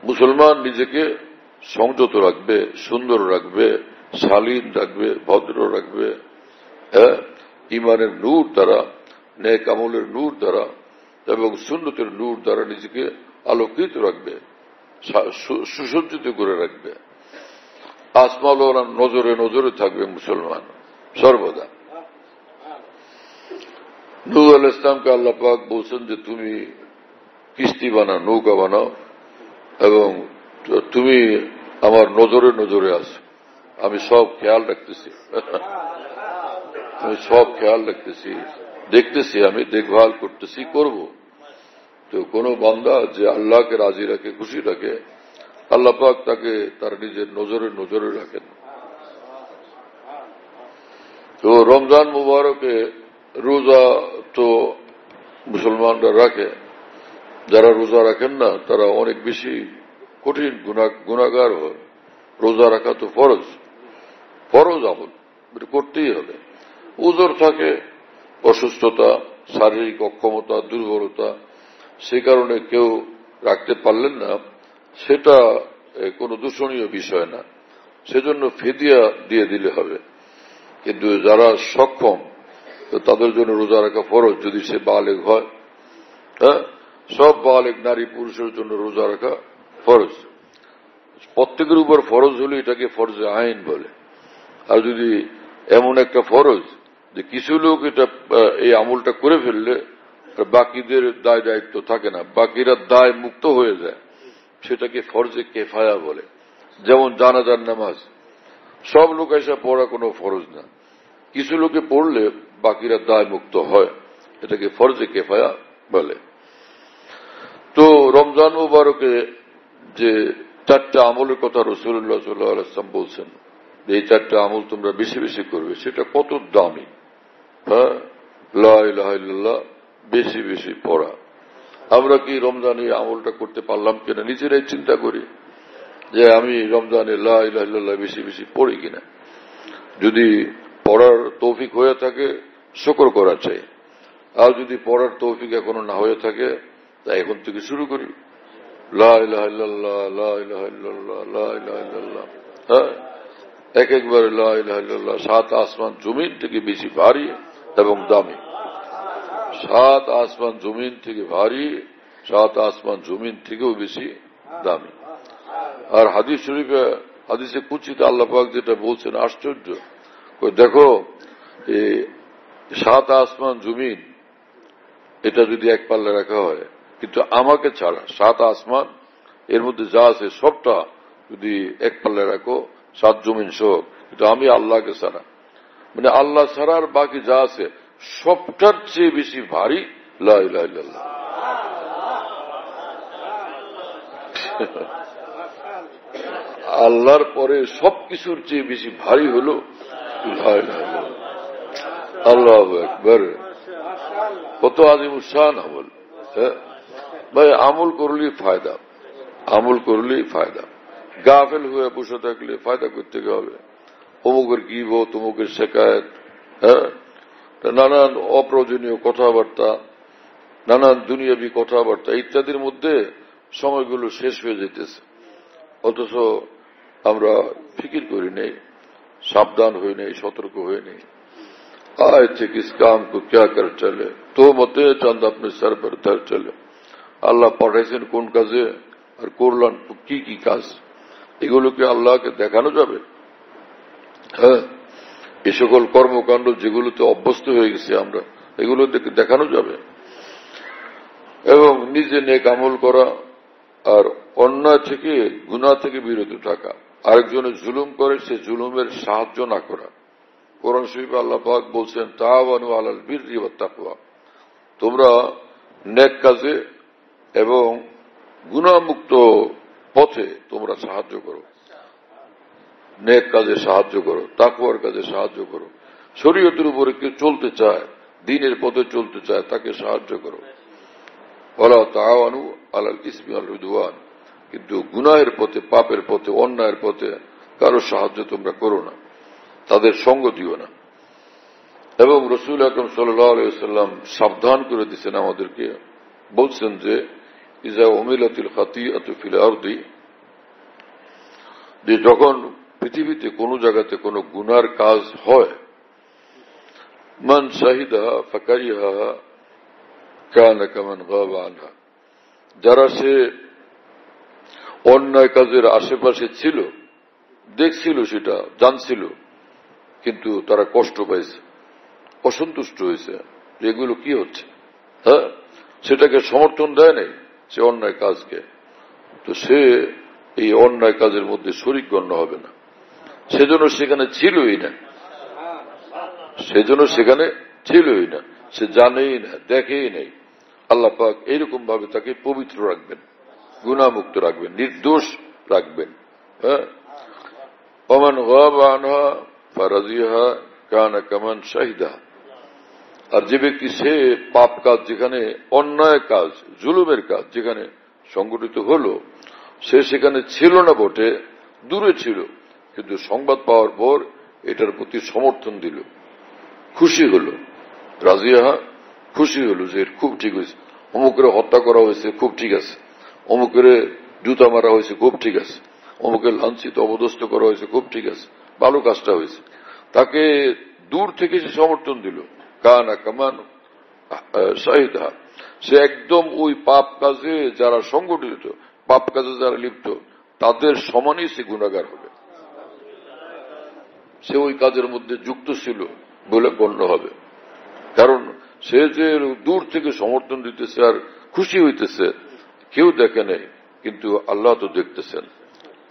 মুসলমান নিজেকে সংযত রাখবে, সুন্দর রাখবে, শালীন রাখবে, ভদ্র রাখবে, ইমানের নূর দ্বারা, নেক আমলের নূর দ্বারা এবং সুন্নতের নূর দ্বারা নিজেকে আলোকিত রাখবে, সুসজ্জিত করে রাখবে। আসমাওয়ালা নজরে নজরে থাকবে মুসলমান সর্বদা। নূহ আলাইহিস সালামকে আল্লাহ পাক বলছেন যে তুমি কিস্তি বানাও, নৌকা বানাও, এবং তুমি আমার নজরে নজরে আছো, আমি সব খেয়াল রাখতেছি, আমি সব খেয়াল রাখতেছি, দেখতেছি, আমি দেখভাল করতেছি, করব। তো কোন বান্দা যে আল্লাহকে রাজি রাখে, খুশি রাখে, আল্লাহ পাক তাকে তার নিজের নজরে নজরে রাখেন। তো রমজান মুবারকে রোজা তো মুসলমানরা রাখে, যারা রোজা রাখেন না তারা অনেক বেশি কঠিন গুনাহগার হয়। রোজা রাখা তো ফরজ, ফরজ আমল, এটা করতেই হবে। উযর থাকে, অসুস্থতা, শারীরিক অক্ষমতা, দুর্বলতা, সে কারণে কেউ রাখতে পারলেন না, সেটা কোনো দূষণীয় বিষয় না, সেজন্য ফিদিয়া দিয়ে দিলে হবে। কিন্তু যারা সক্ষম, তো তাদের জন্য রোজা রাখা ফরজ, যদি সে বালেগ হয়। সব বালেগ নারী পুরুষের জন্য রোজা রাখা ফরজ, প্রত্যেকের উপর ফরজ হলে এটাকে ফরজে আইন বলে। আর যদি এমন একটা ফরজ যে কিছু লোক এটা এই আমলটা করে ফেললে বাকিদের দায় দায়িত্ব থাকে না, বাকিরা দায় মুক্ত হয়ে যায়, সেটাকে ফরজে কেফায়া বলে। যেমন জানাজার নামাজ সব লোক এসে পড়া কোনো ফরজ না, কিছু লোকে পড়লে বাকিরা দায় মুক্ত হয়, এটাকে ফরজে কেফায়া বলে। তো রমজান মুবারকে যে চারটা আমলের কথা রাসূলুল্লাহ সাল্লাল্লাহু আলাইহি ওয়াসাল্লাম বলছেন, এই চারটা আমল তোমরা বেশি বেশি করবে, সেটা কত দামি। লা ইলাহা ইল্লাল্লাহ বেশি বেশি পড়া, আমরা কি রমজানে আমলটা করতে পারলাম কিনা নিজেরাই চিন্তা করি যে আমি রমজানে লা ইলাহা ইল্লাল্লাহ বেশি বেশি পড়ি কিনা। যদি পড়ার তৌফিক হয়ে থাকে শুকর করা চাই, আর যদি পড়ার তৌফিক এখনো না হয়ে থাকে তা এখন থেকে শুরু করি লা ইলাহা ইল্লাল্লাহ লা ইলাহা ইল্লাল্লাহ লা ইলাহা ইল্লাল্লাহ। হ্যাঁ, এক একবার লা ইলাহা ইল্লাল্লাহ 7 আসমান জমিন থেকে বেশি ভারী এবং দামি। 7 আসমান জমিন থেকে ভারী, 7 আসমান জমিন থেকেও বেশি দামি। আর হাদিস শরীফে হাদিসে কুচিতে আল্লাহ পাক যেটা বলছেন আশ্চর্য, দেখো এই 7 আসমান জমিন এটা যদি এক পাল্লা রাখা হয়, কিন্তু আমাকে ছাড়া 7 আসমান এর মধ্যে যা আছে সবটা যদি এক পাল্লা রাখো 7 জমিন সহ, কিন্তু আমি আল্লাহকে ছাড়া, মানে আল্লাহ ছাড়ার বাকি যা আছে সবটার চেয়ে বেশি ভারী লা ইলাহা ইল্লাল্লাহ। আল্লাহর পরে সবকিছুর চেয়ে বেশি ভারী হল লা ইলাহা ইল্লাল্লাহ। আল্লাহু আকবার, কত আজিম শান আমল। ভাই আমল করলেই ফায়দা, আমল করলেই ফায়দা। গাফেল হয়ে বসে থাকলে ফায়দা করতে হবে। অমুকের গীবত, অমুকের শেকায়েত, নানান অপ্রয়োজনীয় কথাবার্তা, নানান দুনিয়াবি কথাবার্তা ইত্যাদির মধ্যে সময়গুলো শেষ হয়ে যেতেছে, অথচ আমরা ফিকির করি নেই, সাবধান হয়ে নেই, সতর্ক হয়ে নেই। आए थे किस काम को क्या कर चले तो मते चंद अपने सर पर धर चले। আল্লাহ পাঠাইছেন কোন কাজে আর করলেন কি কি কাজ, এগুলোকে আল্লাহকে দেখানো যাবে? হ্যাঁ, এই সকল কর্মকাণ্ড যেগুলোতে অভ্যস্ত হয়ে গেছে আমরা, এগুলো দেখানো যাবে। এবং নিজে নেক আমল করা আর অন্যায় থেকে গুনাহ থেকে বিরত থাকা। আরেকজনের জুলুম করে সে জুলুমের সাহায্য না করা। কোরআন শরীফে আল্লাহ পাক বলছেন তাআওয়ানু আলাল বিররি ওয়াত তাকওয়া, তোমরা নেক কাজে এবং গুনাহমুক্ত পথে তোমরা সাহায্য করো, নেক কাজে সাহায্য করো, তাকওয়ার কাজে সাহায্য করো। শরীয়তের উপরে কেউ চলতে চায়, দ্বীনের পথে চলতে চায়, তাকে সাহায্য করো। ওয়ালা তাআওয়ানু আলাল ইসমি ওয়াল উদওয়ান, কিন্তু গুনাহের পথে, পাপের পথে, অন্যায়ের পথে কারো সাহায্য তোমরা করো না, তাদের সঙ্গ দিও না। এবং রাসূল আকরাম সাল্লাল্লাহু আলাইহি ওয়াসাল্লাম সাবধান করে দিয়েছেন আমাদেরকে, বলছেন যে ইজা উমিলাতিল খাতিআতু ফিল আরদি, যে যখন পৃথিবীতে কোন জায়গাতে কোন গুনার কাজ হয়, মান শাহিদাহা ফাকারিহাহা কানা কামান গাবা আনহা, যারা সে অন্যায় কাজের আশেপাশে ছিল, দেখছিল, সেটা জানছিল, কিন্তু তারা কষ্ট পাইছে, অসন্তুষ্ট হয়েছে যে এগুলো কি হচ্ছে, হ্যাঁ, সেটাকে সমর্থন দেয় নাই সে অন্যায় কাজকে, তো সে এই অন্যায় কাজের মধ্যে শরীক গণ্য হবে না, সেজন্য সেখানে ছিলই না, সেজন্য সেখানে ছিলই না, সে জানেই না, দেখেই নাই। আল্লাহ পাক এইরকম ভাবে তাকে পবিত্র রাখবেন, গুনাহমুক্ত রাখবেন, নির্দোষ রাখবেন। হ্যাঁ, ওমান গাবা আনহা ফারাজিহা কানা কামান শাহিদা, আর যে ব্যক্তি সে পাপ কাজ, যেখানে অন্যায় কাজ, জুলুমের কাজ যেখানে সংগঠিত হলো, সে সেখানে ছিল না বটে, দূরে ছিল, কিন্তু সংবাদ পাওয়ার পর এটার প্রতি সমর্থন দিল, খুশি হলো, রাজিয়াহা, খুশি হলো যে খুব ঠিক হয়েছে, অমুকের হত্যা করা হয়েছে, খুব ঠিক আছে, অমুকের জুতা মারা হয়েছে, খুব ঠিক আছে, অমুকের লাঞ্ছিত অবদস্থ করা হয়েছে, খুব ঠিক আছে, ভালো কাজটা হয়েছে, তাকে দূর থেকে সে সমর্থন দিল। কানা কামান শাহিদা, সে একদম ওই পাপ কাজে যারা সংগঠিত, পাপ কাজে যারা লিপ্ত, তাদের সমানই সে গুনাহগার হবে, সে ওই কাজের মধ্যে যুক্ত ছিল বলে গণ্য হবে। কারণ সে যে দূর থেকে সমর্থন দিতেছে আর খুশি হইতেছে, কেউ দেখে নেই, কিন্তু আল্লাহ তো দেখতেছেন,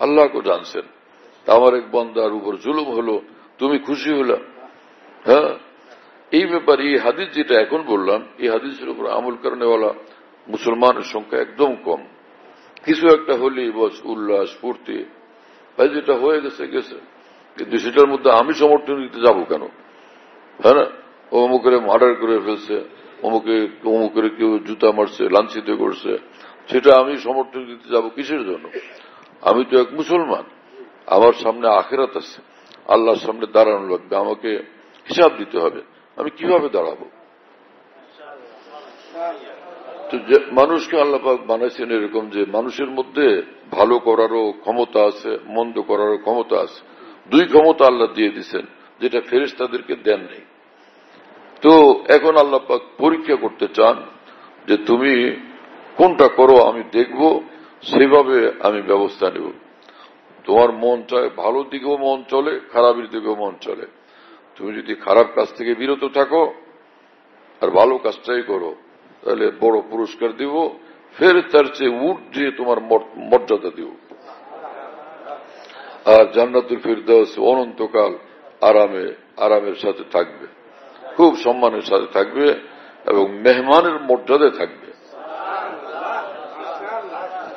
আল্লাহকে জানছেন। আমার এক বান্দার উপর জুলুম হলো, তুমি খুশি হলা। হ্যাঁ, এই ব্যাপারে এই হাদিস যেটা এখন বললাম, এই হাদিসের উপর আমল করেনেওয়ালা মুসলমানের সংখ্যা একদম কম। কিছু একটা হলেই বস উল্লাস ফুর্তি, ভাই যেটা হয়ে গেছে গেছে, কিন্তু সেটার মধ্যে আমি সমর্থন দিতে যাবো কেন? হ্যাঁ না, ও অমুকের মার্ডার করে ফেলছে, অমুকের কেউ জুতা মারছে, লাঞ্ছিত করছে, সেটা আমি সমর্থন দিতে যাব কিসের জন্য? আমি তো এক মুসলমান, আমার সামনে আখিরাত আছে, আল্লাহর সামনে দাঁড়ানো লাগবে, আমাকে হিসাব দিতে হবে, আমি কিভাবে দাঁড়াবো? তো মানুষকে আল্লাহ পাক বানাইছেন এরকম যে মানুষের মধ্যে ভালো করারও ক্ষমতা আছে, মন্দ করারও ক্ষমতা আছে। দুই ক্ষমতা আল্লাহ দিয়ে দিচ্ছেন, যেটা ফেরেশতাদেরকে দেন নেই। তো এখন আল্লাহ পাক পরীক্ষা করতে চান যে তুমি কোনটা করো, আমি দেখব, সেভাবে আমি ব্যবস্থা নেব। তোমার মন চায় ভালো দিকেও মন চলে, খারাপের দিকেও মন চলে। তুমি যদি খারাপ কাজ থেকে বিরত থাকো আর ভালো কাজটাই করো, তাহলে বড় পুরস্কার দিব, ফের তার চেয়ে ঊর্ধ্বে তোমার মর্যাদা দিব। আর জান্নাতুল ফিরদাউস অনন্তকাল আরামের সাথে থাকবে, খুব সম্মানের সাথে থাকবে এবং মেহমানের মর্যাদায় থাকবে,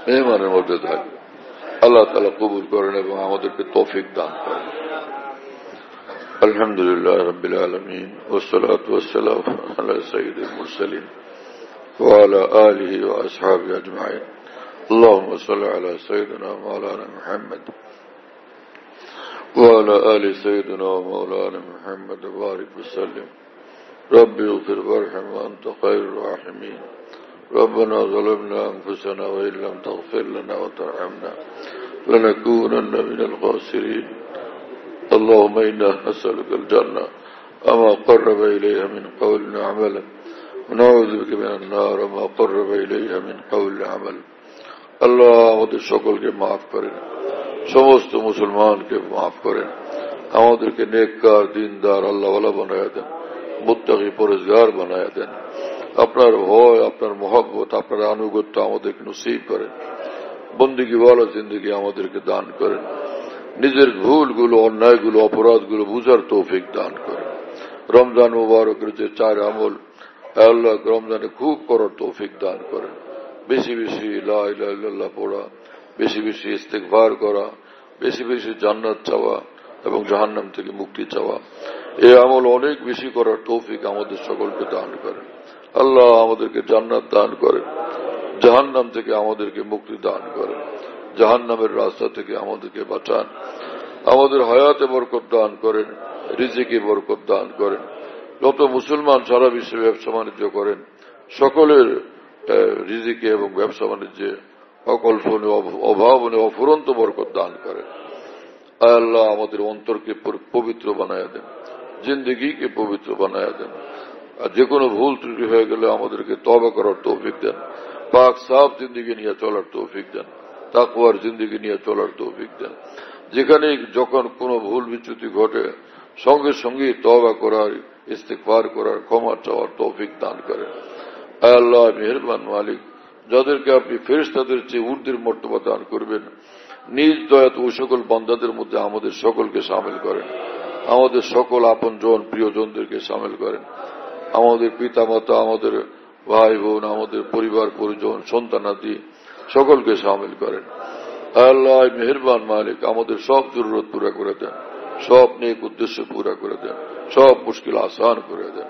মেহমানের মর্যাদা থাকবে। আল্লাহ তাআলা কবুল করেন এবং আমাদেরকে তৌফিক দান করেন। আলহামদুলিল্লাহ রাব্বিল আলামিন ওয়াসসালাতু ওয়াসসালামু আলা সাইয়্যিদিল মুরসালিন ওয়া আলা আলিহি ওয়া আসহাবিহি আজমাইন। اللهم صل على سيدنا مولانا محمد وعلى آل سيدنا ومولانا محمد وبارك وسلم. ربي اغفر وارحم وأنت خير الراحمين. ربنا ظلمنا أنفسنا وإن لم تغفر لنا وترحمنا لنكونن من الخاسرين. اللهم إنا نسألك الجنة وما قرب إليها من قول وعمل ونعوذ بك من النار وما قرب إليها من قول وعمل. আল্লাহ আমাদের সকলকে মাফ করেন, সমস্ত মুসলমানকে মাফ করেন, আমাদেরকে নেককার দিনদার আল্লাহওয়ালা বানায়া দেন, মুত্তাকি পরেজগার বানায়া দেন। আপনার ভয়, আপনার মহব্বত, আপনার আনুগত্য আমাদেরকে নসিব করেন। বন্দেগীওয়ালা জিন্দগি আমাদেরকে দান করেন। নিজের ভুলগুলো, অন্যায়গুলো, অপরাধগুলো বুঝার তৌফিক দান করেন। রমজান মুবারকের যে 4 আমল আল্লাহ রমজানে খুব করার তৌফিক দান করেন। বেশি বেশি লা ইলাহা ইল্লাল্লাহ পড়া, বেশি বেশি ইস্তেগফার করা, বেশি বেশি জান্নাত চাওয়া এবং জাহান্নাম থেকে মুক্তি চাওয়া, এই আমল অনেক বেশি করার তৌফিক আমাদের সকলকে দান করেন। আল্লাহ আমাদেরকে জান্নাত দান করেন, জাহান্নাম থেকে আমাদেরকে মুক্তি দান করেন, জাহান্নামের রাস্তা থেকে আমাদেরকে বাঁচান। আমাদের হায়াতে বরকত দান করেন, রিজিকে বরকত দান করেন। যত মুসলমান সারা বিশ্বে ব্যবসা বাণিজ্য করেন, সকলের রিজিকে এবং ব্যবসা বাণিজ্যে অকল্পনীয়, অভাবনীয়, অফুরন্ত বরকত দান করেন। আল্লাহ আমাদের অন্তরকে পবিত্র বানায়া দেন, জিন্দগিকে পবিত্র বানায়া দেন। আর যে কোনো ভুল ত্রুটি হয়ে গেলে আমাদেরকে তওবা করার তৌফিক দেন, পাক সাফ জিন্দগি নিয়ে চলার তৌফিক দেন, তাকওয়ার জিন্দগি নিয়ে চলার তৌফিক দেন। যেখানে যখন কোনো ভুল বিচ্যুতি ঘটে সঙ্গে সঙ্গে তওবা করার, ইস্তেগফার করার, ক্ষমা চাওয়ার তৌফিক দান করেন। আল্লাহ মেহেরবান মালিক, যাদেরকে আপনি ফেরেশতাদের চেয়ে ঊর্ধ্বের মর্তবা দান করবেন, নিজ দয়াত ওই সকল বান্দাদের মধ্যে আমাদের সকলকে শামিল করেন। আমাদের সকল আপনজন প্রিয়জনদেরকে শামিল করেন। আমাদের পিতা মাতা, আমাদের ভাই বোন, আমাদের পরিবার পরিজন, সন্তানাদি সকলকে শামিল করেন। আল্লাহ মেহেরবান মালিক, আমাদের সব জরুরত পুরা করে দেন, সব নেক উদ্দেশ্য পুরা করে দেন, সব মুশকিল আসান করে দেন।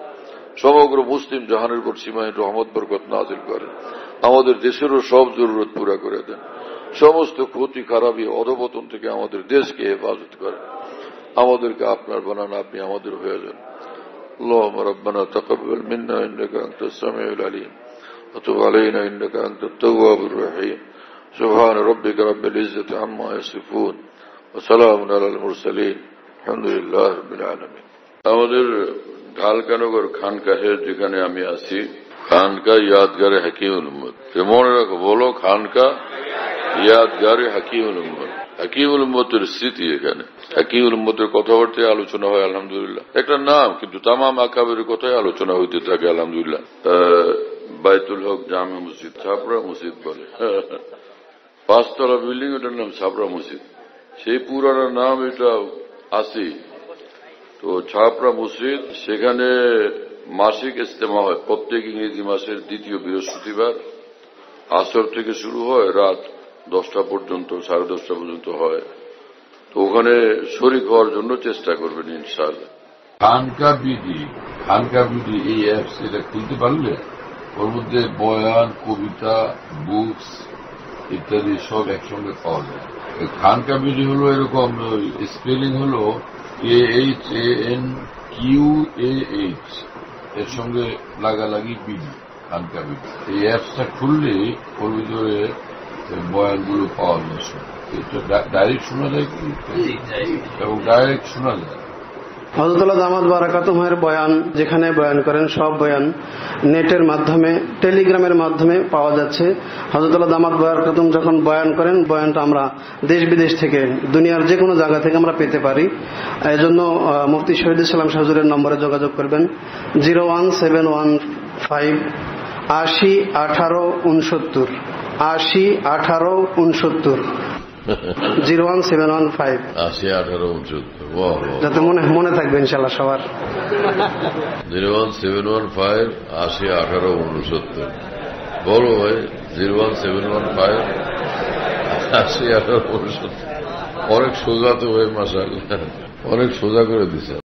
সমগ্র মুসলিম জাহানের উপর সীমাহীন রহমত বরকত নাজিল করেন। আমাদের দেশেরও সব জরুরত পুরা করে দেন। সমস্ত ক্ষতি, খারাপি, অধপতন থেকে আমাদের দেশকে হেফাজত করেন। আমাদেরকে আপনার বানান, আপনি আমাদের হয়ে যান। اللهم ربنا تقبل منا إنك أنت السميع العليم وتب علينا إنك أنت التواب الرحيم. سبحان ربك رب العزة عما يصفون وسلام على المرسلين الحمد لله رب العالمين. আমাদের ঢালকানগর খানকাহের যেখানে আমি আছি, খানকা ইয়াদগারে হাকিমুল উম্মত। মনে রাখো, বলো খানকা ইয়াদগারে হাকিমুল উম্মত। হাকিমুল উম্মতের স্মৃতি এখানে, হাকিমুল উম্মতের কথাবার্তায় আলোচনা হয় আলহামদুলিল্লাহ। একটা নাম, কিন্তু তামাম আকাবের কথাই আলোচনা হইতে থাকে আলহামদুলিল্লাহ। বাইতুল হক জামে মসজিদ, ছাপড়া মসজিদ বলে, 5 তলা বিল্ডিং, ওটার নাম ছাপড়া মসজিদ। সেই পুরানো নাম এটা আছে। তো ছাপড়া মসজিদ, সেখানে মাসিক ইজতেমা হয় প্রত্যেক ইংরেজি মাসের 2য় বৃহস্পতিবার। আসর থেকে শুরু হয়, রাত 10টা পর্যন্ত, 10:30 পর্যন্ত হয়। তো ওখানে শরীক হওয়ার জন্য চেষ্টা করবেন ইনশাআল্লাহ। খানকা বিডি এই অ্যাপস এটা খুলতে পারলে ওর মধ্যে বয়ান, কবিতা, বুকস ইত্যাদি সব একসঙ্গে পাওয়া যায়। খানকা বিডি হলো এরকম, স্পেলিং হলো AHANQAH, এর সঙ্গে লাগালাগি বিডি, খানকা বিডি। এই অ্যাপসটা খুললে ওর ভিতরে বয়ানগুলো পাওয়া যায়। এটা ডাইরেক্ট শোনা যায় কি, এবং ডাইরেক্ট শোনা যায়। হযরতুল্লাহ দামাত বারাকাতুহুর বয়ান যেখানে বয়ান করেন সব বয়ান নেটের মাধ্যমে, টেলিগ্রামের মাধ্যমে পাওয়া যাচ্ছে। হযরতুল্লাহ দামাত বারাকাতুহু যখন বয়ান করেন, বয়ানটা আমরা দেশ বিদেশ থেকে, দুনিয়ার যে কোনো জায়গা থেকে আমরা পেতে পারি। এই জন্য মুফতি শহীদুল ইসলাম শাহ হুজুরের নম্বরে যোগাযোগ করবেন 01715 80 18 69 80 18 69 01715 80 18 69, যাতে মনে থাকবে ইনশাআল্লাহ সবার। 01715 80 18 69। বলো ভাই, 01715 80 18 69। অনেক সোজা তো ভাই, মাশাআল্লাহ, অনেক সোজা করে দিছে।